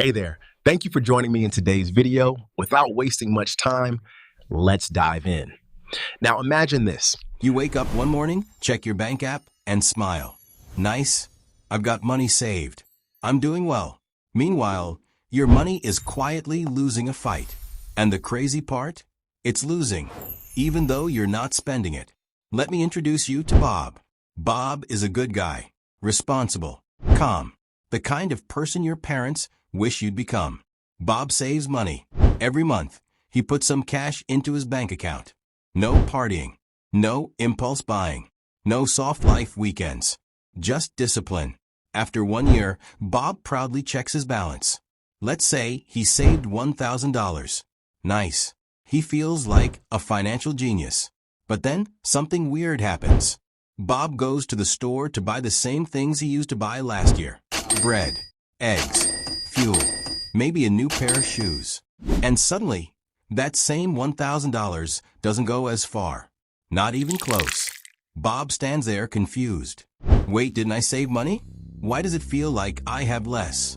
Hey there. Thank you for joining me in today's video. Without wasting much time, let's dive in. Now imagine this. You wake up one morning, check your bank app, and smile. Nice. I've got money saved. I'm doing well. Meanwhile, your money is quietly losing a fight. And the crazy part? It's losing, even though you're not spending it. Let me introduce you to Bob. Bob is a good guy, responsible, calm, the kind of person your parents wish you'd become. Bob saves money. Every month, he puts some cash into his bank account. No partying, no impulse buying, no soft life weekends, just discipline. After 1 year, Bob proudly checks his balance. Let's say he saved $1,000. Nice. He feels like a financial genius. But then something weird happens. Bob goes to the store to buy the same things he used to buy last year. Bread, eggs, fuel, maybe a new pair of shoes. And suddenly, that same $1,000 doesn't go as far. Not even close. Bob stands there confused. Wait, didn't I save money? Why does it feel like I have less?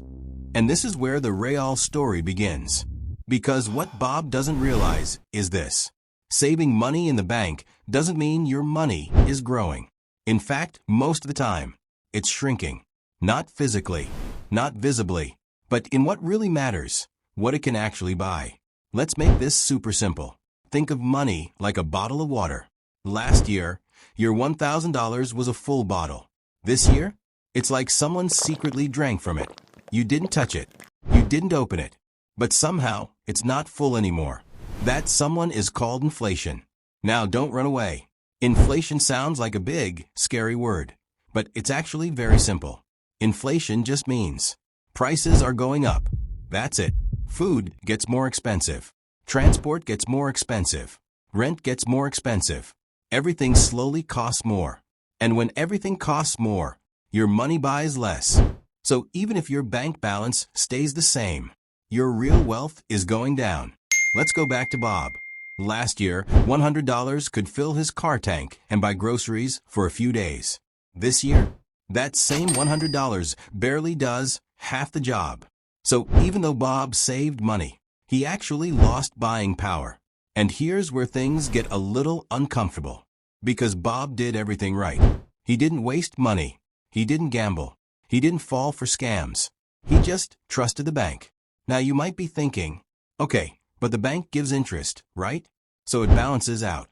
And this is where the real story begins. Because what Bob doesn't realize is this. Saving money in the bank doesn't mean your money is growing. In fact, most of the time, it's shrinking. Not physically, not visibly, but in what really matters, what it can actually buy. Let's make this super simple. Think of money like a bottle of water. Last year, your $1,000 was a full bottle. This year, it's like someone secretly drank from it. You didn't touch it. You didn't open it. But somehow, it's not full anymore. That someone is called inflation. Now don't run away. Inflation sounds like a big, scary word, but it's actually very simple. Inflation just means prices are going up. That's it. Food gets more expensive. Transport gets more expensive. Rent gets more expensive. Everything slowly costs more. And when everything costs more, your money buys less. So even if your bank balance stays the same, your real wealth is going down. Let's go back to Bob. Last year, $100 could fill his car tank and buy groceries for a few days. This year, that same $100 barely does half the job. So even though Bob saved money, he actually lost buying power. And here's where things get a little uncomfortable. Because Bob did everything right. He didn't waste money. He didn't gamble. He didn't fall for scams. He just trusted the bank. Now you might be thinking, okay, but the bank gives interest, right? So it balances out.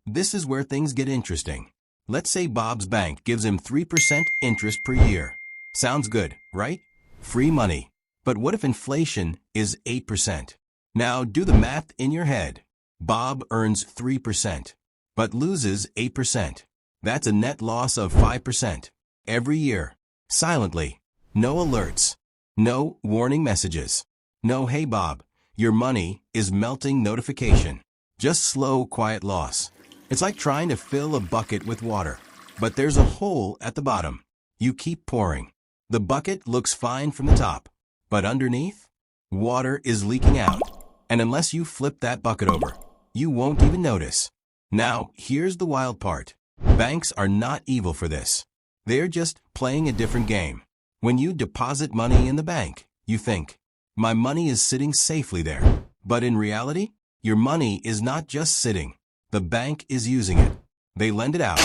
This is where things get interesting. Let's say Bob's bank gives him 3% interest per year. Sounds good, right? Free money. But what if inflation is 8%? Now do the math in your head. Bob earns 3%, but loses 8%. That's a net loss of 5% every year. Silently. No alerts. No warning messages. No, hey Bob, your money is melting notification. Just slow, quiet loss. It's like trying to fill a bucket with water, but there's a hole at the bottom. You keep pouring. The bucket looks fine from the top, but underneath, water is leaking out. And unless you flip that bucket over, you won't even notice. Now, here's the wild part. Banks are not evil for this. They're just playing a different game. When you deposit money in the bank, you think, my money is sitting safely there. But in reality, your money is not just sitting. The bank is using it. They lend it out.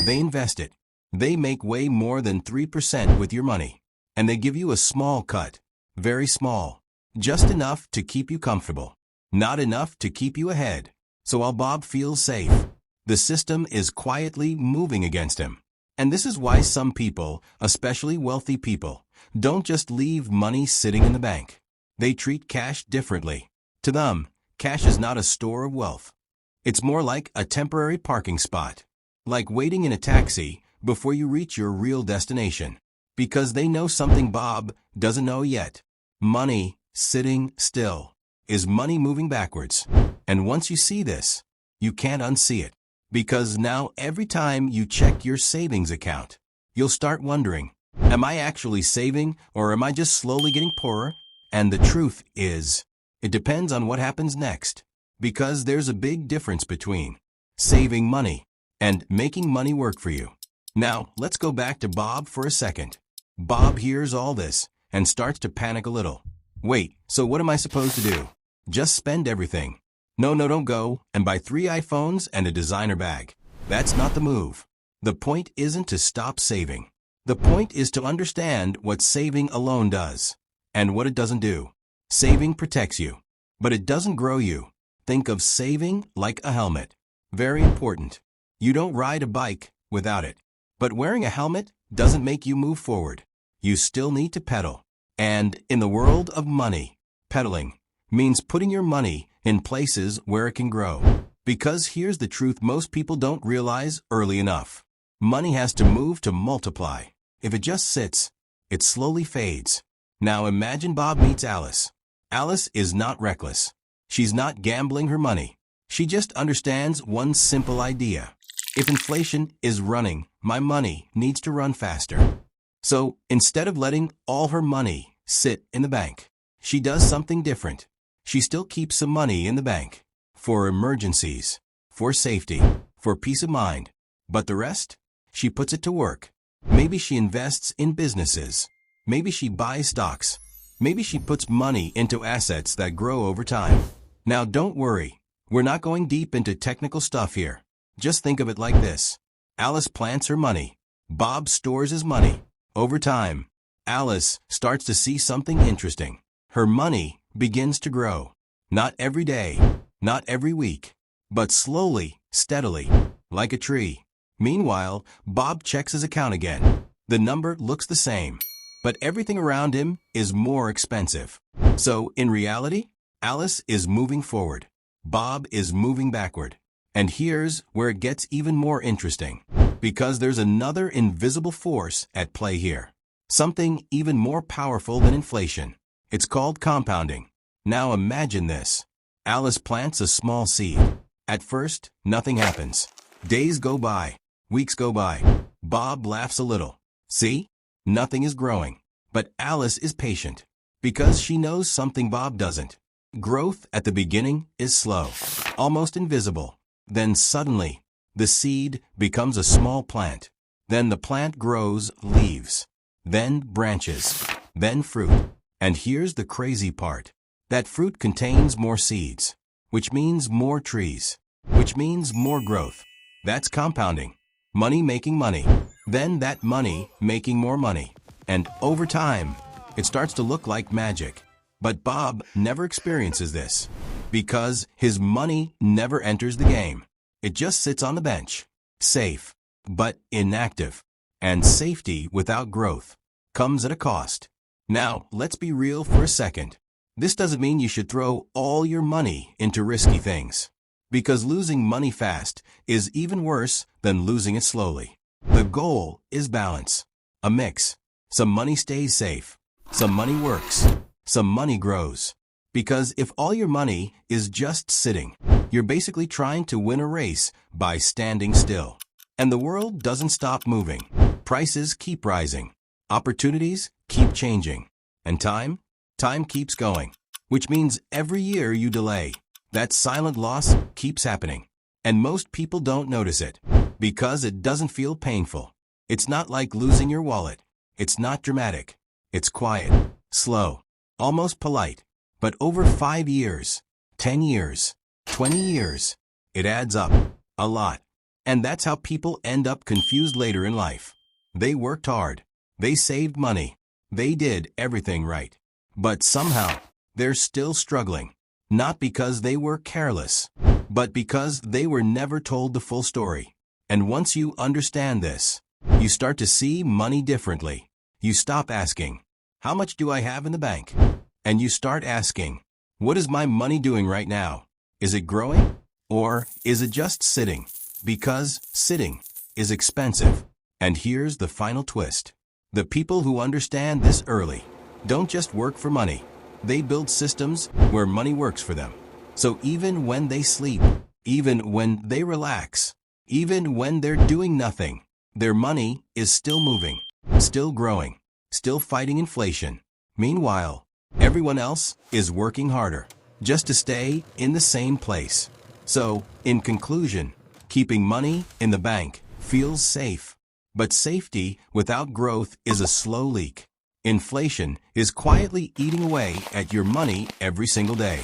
They invest it. They make way more than 3% with your money. And they give you a small cut. Very small. Just enough to keep you comfortable. Not enough to keep you ahead. So while Bob feels safe, the system is quietly moving against him. And this is why some people, especially wealthy people, don't just leave money sitting in the bank. They treat cash differently. To them, cash is not a store of wealth. It's more like a temporary parking spot. Like waiting in a taxi before you reach your real destination. Because they know something Bob doesn't know yet. Money sitting still is money moving backwards. And once you see this, you can't unsee it. Because now every time you check your savings account, you'll start wondering, am I actually saving or am I just slowly getting poorer? And the truth is, it depends on what happens next. Because there's a big difference between saving money and making money work for you. Now, let's go back to Bob for a second. Bob hears all this, and starts to panic a little. Wait, so what am I supposed to do? Just spend everything? No, don't go and buy 3 iPhones and a designer bag. That's not the move. The point isn't to stop saving. The point is to understand what saving alone does and what it doesn't do. Saving protects you, but it doesn't grow you. Think of saving like a helmet. Very important. You don't ride a bike without it. But wearing a helmet doesn't make you move forward. You still need to pedal. And in the world of money, pedaling means putting your money in places where it can grow. Because here's the truth most people don't realize early enough. Money has to move to multiply. If it just sits, it slowly fades. Now imagine Bob meets Alice. Alice is not reckless. She's not gambling her money. She just understands one simple idea. If inflation is running, my money needs to run faster. So instead of letting all her money sit in the bank, she does something different. She still keeps some money in the bank for emergencies, for safety, for peace of mind. But the rest, she puts it to work. Maybe she invests in businesses. Maybe she buys stocks. Maybe she puts money into assets that grow over time. Now don't worry, we're not going deep into technical stuff here. Just think of it like this. Alice plants her money. Bob stores his money. Over time, Alice starts to see something interesting. Her money begins to grow. Not every day, not every week, but slowly, steadily, like a tree. Meanwhile, Bob checks his account again. The number looks the same, but everything around him is more expensive. So, in reality, Alice is moving forward. Bob is moving backward. And here's where it gets even more interesting. Because there's another invisible force at play here. Something even more powerful than inflation. It's called compounding. Now imagine this. Alice plants a small seed. At first, nothing happens. Days go by. Weeks go by. Bob laughs a little. See? Nothing is growing. But Alice is patient. Because she knows something Bob doesn't. Growth at the beginning is slow. Almost invisible. Then suddenly, the seed becomes a small plant. Then the plant grows leaves. Then branches. Then fruit. And here's the crazy part. That fruit contains more seeds, which means more trees, which means more growth. That's compounding. Money making money. Then that money making more money. And over time, it starts to look like magic. But Bob never experiences this because his money never enters the game. It just sits on the bench, safe, but inactive. And safety without growth comes at a cost. Now, let's be real for a second. This doesn't mean you should throw all your money into risky things. Because losing money fast is even worse than losing it slowly. The goal is balance. A mix. Some money stays safe. Some money works. Some money grows. Because if all your money is just sitting, you're basically trying to win a race by standing still. And the world doesn't stop moving. Prices keep rising. Opportunities keep changing. And time keeps going. Which means every year you delay, that silent loss keeps happening. And most people don't notice it because it doesn't feel painful. It's not like losing your wallet. It's not dramatic. It's quiet, slow, almost polite. But over 5 years, 10 years, 20 years, it adds up a lot. And that's how people end up confused later in life. They worked hard. They saved money. They did everything right. But somehow, they're still struggling. Not because they were careless, but because they were never told the full story. And once you understand this, you start to see money differently. You stop asking, how much do I have in the bank? And you start asking, what is my money doing right now? Is it growing? Or is it just sitting? Because sitting is expensive. And here's the final twist. The people who understand this early don't just work for money. They build systems where money works for them. So even when they sleep, even when they relax, even when they're doing nothing, their money is still moving, still growing, still fighting inflation. Meanwhile, everyone else is working harder just to stay in the same place. So, in conclusion, keeping money in the bank feels safe. But safety without growth is a slow leak. Inflation is quietly eating away at your money every single day.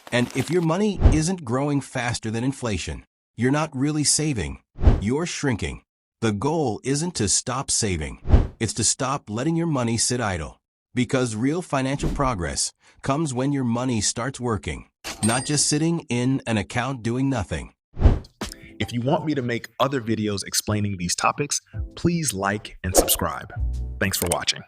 And if your money isn't growing faster than inflation, you're not really saving. You're shrinking. The goal isn't to stop saving. It's to stop letting your money sit idle. Because real financial progress comes when your money starts working, not just sitting in an account doing nothing. If you want me to make other videos explaining these topics, please like and subscribe. Thanks for watching.